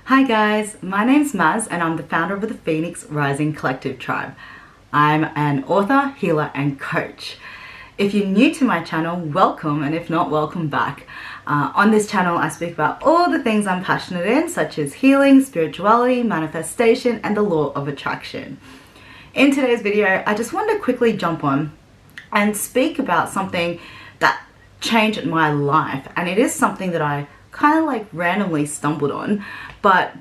Hi guys, my name's Maz and I'm the founder of the Phoenix Rising Collective Tribe. I'm an author, healer and coach. If you're new to my channel, welcome, and if not, welcome back. On this channel I speak about all the things I'm passionate in, such as healing, spirituality, manifestation and the law of attraction. In today's video I just wanted to quickly jump on and speak about something that changed my life, and it is something that I kind of like randomly stumbled on, but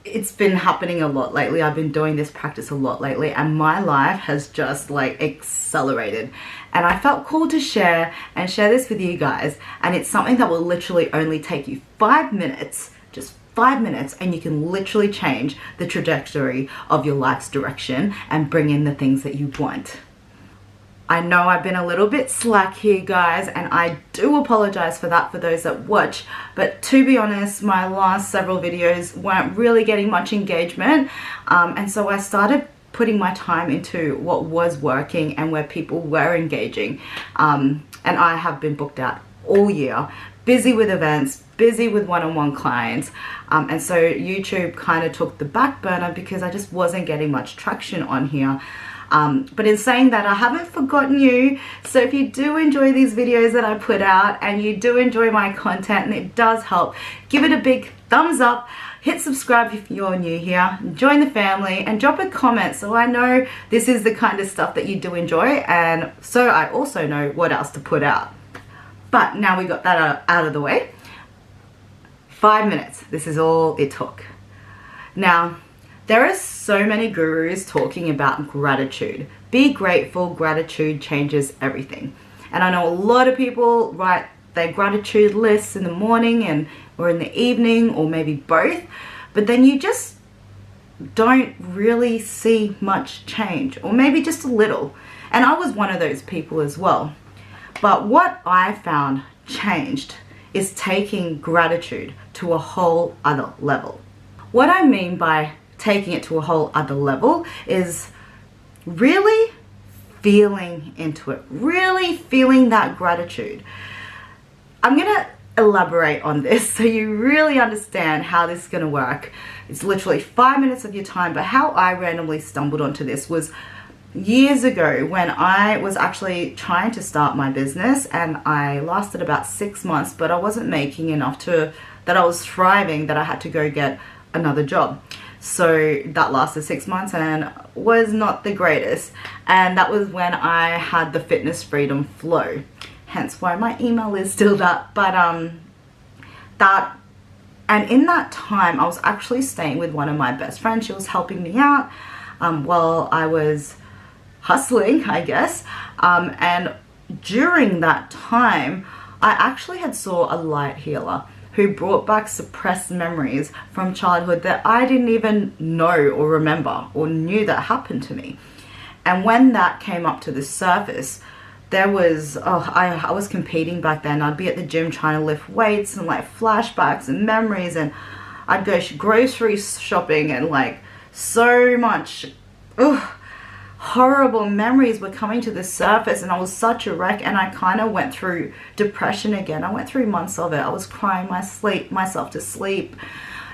it's been happening a lot lately. I've been doing this practice a lot lately and my life has just like accelerated, and I felt called to share this with you guys. And it's something that will literally only take you 5 minutes, just 5 minutes, and you can literally change the trajectory of your life's direction and bring in the things that you want. I know I've been a little bit slack here guys, and I do apologize for that for those that watch, but to be honest, my last several videos weren't really getting much engagement, and so I started putting my time into what was working and where people were engaging, and I have been booked out all year, busy with events, busy with one-on-one clients, and so YouTube kind of took the back burner because I just wasn't getting much traction on here. But in saying that, I haven't forgotten you. So if you do enjoy these videos that I put out and you do enjoy my content and it does help, give it a big thumbs up, hit subscribe if you're new here, join the family and drop a comment so I know this is the kind of stuff that you do enjoy, and so I also know what else to put out. But now we got that out of the way. 5 minutes, this is all it took. Now, there are so many gurus talking about gratitude. Be grateful, gratitude changes everything. And I know a lot of people write their gratitude lists in the morning or in the evening, or maybe both, but then you just don't really see much change, or maybe just a little. And I was one of those people as well. But what I found changed is taking gratitude to a whole other level. What I mean by taking it to a whole other level is really feeling into it, really feeling that gratitude. I'm gonna elaborate on this so you really understand how this is gonna work. It's literally 5 minutes of your time, but how I randomly stumbled onto this was years ago when I was actually trying to start my business, and I lasted about 6 months, but I wasn't making enough that I was thriving, that I had to go get another job. So that lasted 6 months and was not the greatest, and that was when I had the Fitness Freedom Flow, hence why my email is still that. But and in that time I was actually staying with one of my best friends. She was helping me out while I was hustling, I guess, and during that time I actually had saw a light healer who brought back suppressed memories from childhood that I didn't even know or remember or knew that happened to me. And when that came up to the surface, there was, I was competing back then. I'd be at the gym trying to lift weights, and like flashbacks and memories, and I'd go grocery shopping, and like so much horrible memories were coming to the surface, and I was such a wreck, and I kind of went through depression again. I went through months of it. I was crying myself to sleep.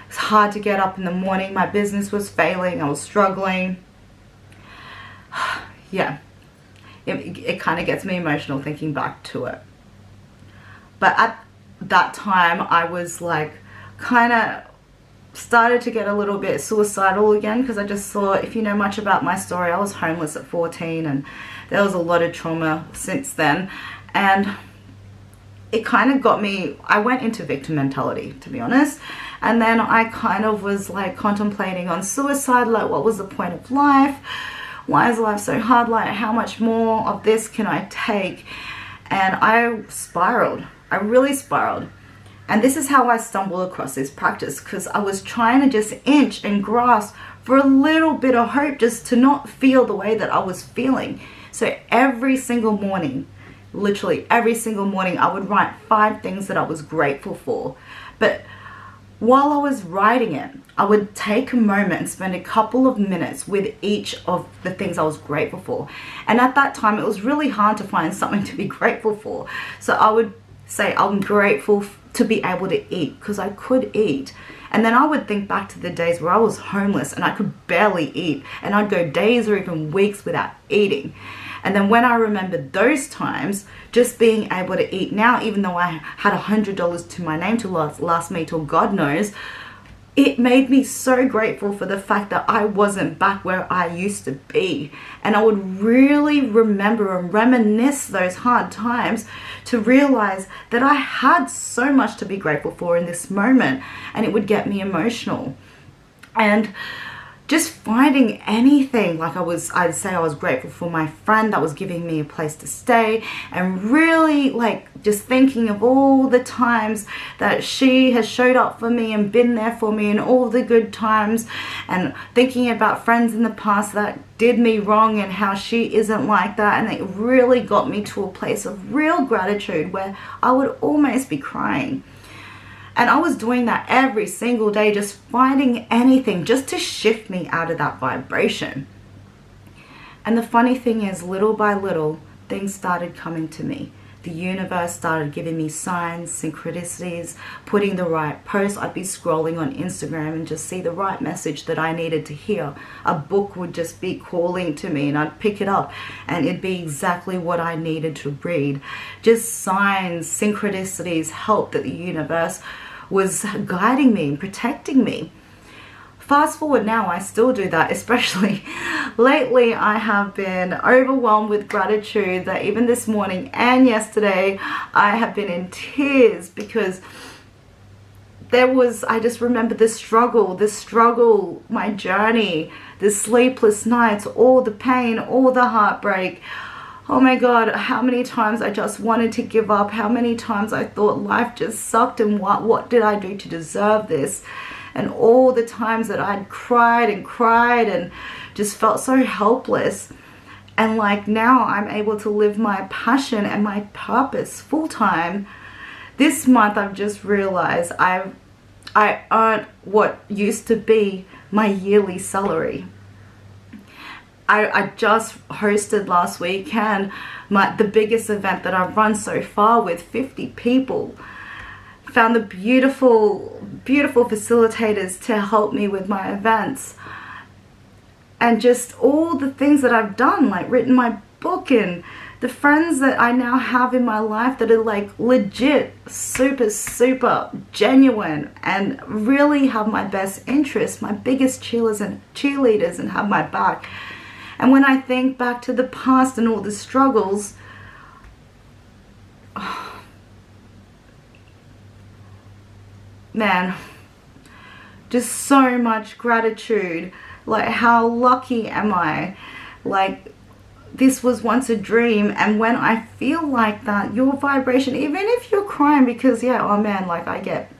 It's hard to get up in the morning. My business was failing. I was struggling. Yeah, it kind of gets me emotional thinking back to it. But at that time I was like kind of started to get a little bit suicidal again, because I just thought, if you know much about my story, I was homeless at 14 and there was a lot of trauma since then, and it kind of got me, I went into victim mentality, to be honest. And then I kind of was like contemplating on suicide, like what was the point of life? Why is life so hard? Like how much more of this can I take? And I spiraled. I really spiraled. And this is how I stumbled across this practice, because I was trying to just inch and grasp for a little bit of hope, just to not feel the way that I was feeling. So every single morning, literally every single morning, I would write 5 things that I was grateful for. But while I was writing it, I would take a moment and spend a couple of minutes with each of the things I was grateful for. And at that time, it was really hard to find something to be grateful for. So I would say, I'm grateful to be able to eat, because I could eat. And then I would think back to the days where I was homeless and I could barely eat, and I'd go days or even weeks without eating. And then when I remembered those times, just being able to eat now, even though I had $100 to my name to last me till God knows, it made me so grateful for the fact that I wasn't back where I used to be. And I would really remember and reminisce those hard times to realize that I had so much to be grateful for in this moment, and it would get me emotional. And just finding anything, like I'd say I was grateful for my friend that was giving me a place to stay, and really like just thinking of all the times that she has showed up for me and been there for me, and all the good times, and thinking about friends in the past that did me wrong and how she isn't like that. And it really got me to a place of real gratitude where I would almost be crying. And I was doing that every single day, just finding anything just to shift me out of that vibration. And the funny thing is, little by little, things started coming to me. The universe started giving me signs, synchronicities, putting the right post. I'd be scrolling on Instagram and just see the right message that I needed to hear. A book would just be calling to me, and I'd pick it up and it'd be exactly what I needed to read. Just signs, synchronicities, help that the universe was guiding me and protecting me. Fast forward now, I still do that, especially lately. I have been overwhelmed with gratitude that even this morning and yesterday I have been in tears, because I just remember the struggle, my journey, the sleepless nights, all the pain, all the heartbreak. Oh my God, how many times I just wanted to give up, how many times I thought life just sucked, and what did I do to deserve this? And all the times that I'd cried and just felt so helpless. And like now I'm able to live my passion and my purpose full time. This month I've just realized I earned what used to be my yearly salary. I just hosted last weekend the biggest event that I've run so far, with 50 people. Found the beautiful facilitators to help me with my events, and just all the things that I've done, like written my book, and the friends that I now have in my life that are like legit super genuine and really have my best interests, my biggest cheerleaders, and have my back. And when I think back to the past and all the struggles, man, just so much gratitude. Like, how lucky am I? Like, this was once a dream. And when I feel like that, your vibration, even if you're crying, because yeah, oh man, like I get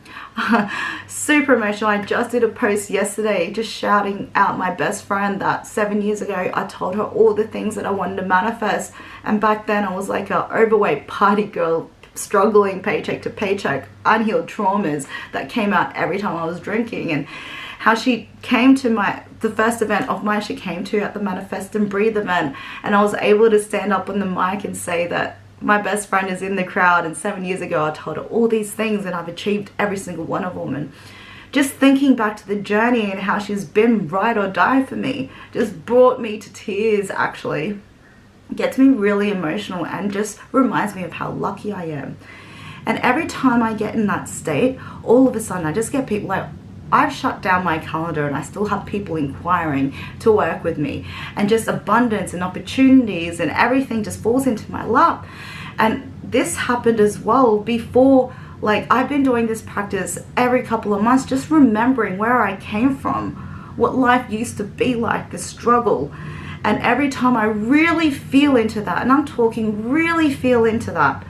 super emotional. I just did a post yesterday just shouting out my best friend that 7 years ago I told her all the things that I wanted to manifest, and back then I was like a overweight party girl, struggling paycheck to paycheck, unhealed traumas that came out every time I was drinking. And how she came to the first event of mine, she came to at the Manifest and Breathe event, and I was able to stand up on the mic and say that my best friend is in the crowd, and 7 years ago I told her all these things, and I've achieved every single one of them. And just thinking back to the journey and how she's been ride or die for me just brought me to tears. Actually gets me really emotional and just reminds me of how lucky I am. And every time I get in that state, all of a sudden I just get people like, I've shut down my calendar and I still have people inquiring to work with me, and just abundance and opportunities and everything just falls into my lap. And this happened as well before. Like, I've been doing this practice every couple of months, just remembering where I came from, what life used to be like, the struggle. And every time I really feel into that, and I'm talking really feel into that,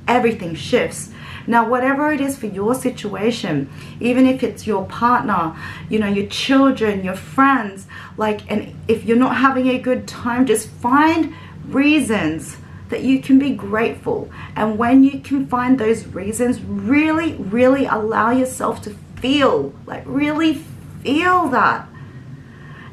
everything shifts. Now, whatever it is for your situation, even if it's your partner, you know, your children, your friends, like, and if you're not having a good time, just find reasons that you can be grateful. And when you can find those reasons, really allow yourself to feel, like really feel that.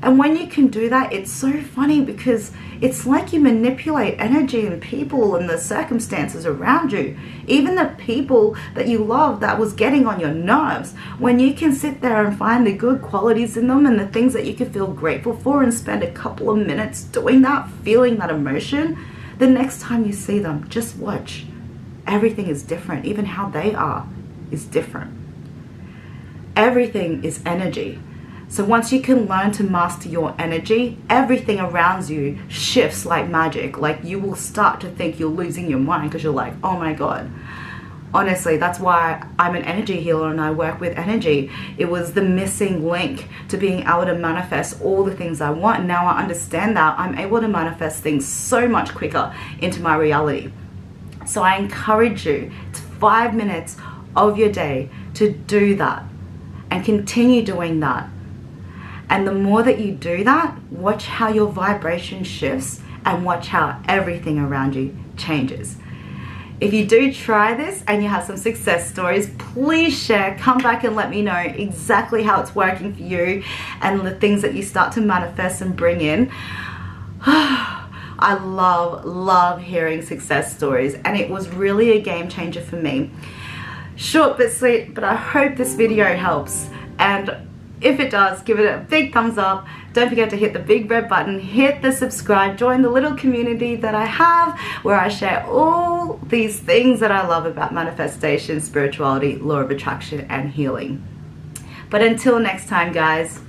And when you can do that, it's so funny because it's like you manipulate energy and people and the circumstances around you. Even the people that you love that was getting on your nerves, when you can sit there and find the good qualities in them and the things that you can feel grateful for and spend a couple of minutes doing that, feeling that emotion, the next time you see them, just watch. Everything is different. Even how they are is different. Everything is energy. So once you can learn to master your energy, everything around you shifts like magic. Like you will start to think you're losing your mind because you're like, oh my God. Honestly, that's why I'm an energy healer and I work with energy. It was the missing link to being able to manifest all the things I want. Now I understand that I'm able to manifest things so much quicker into my reality. So I encourage you to 5 minutes of your day to do that and continue doing that. And the more that you do that, watch how your vibration shifts and watch how everything around you changes. If you do try this and you have some success stories, please share. Come back and let me know exactly how it's working for you and the things that you start to manifest and bring in. I love hearing success stories, and it was really a game changer for me. Short but sweet, but I hope this video helps. And if it does, give it a big thumbs up. Don't forget to hit the big red button, hit the subscribe, join the little community that I have where I share all these things that I love about manifestation, spirituality, law of attraction, and healing. But until next time, guys,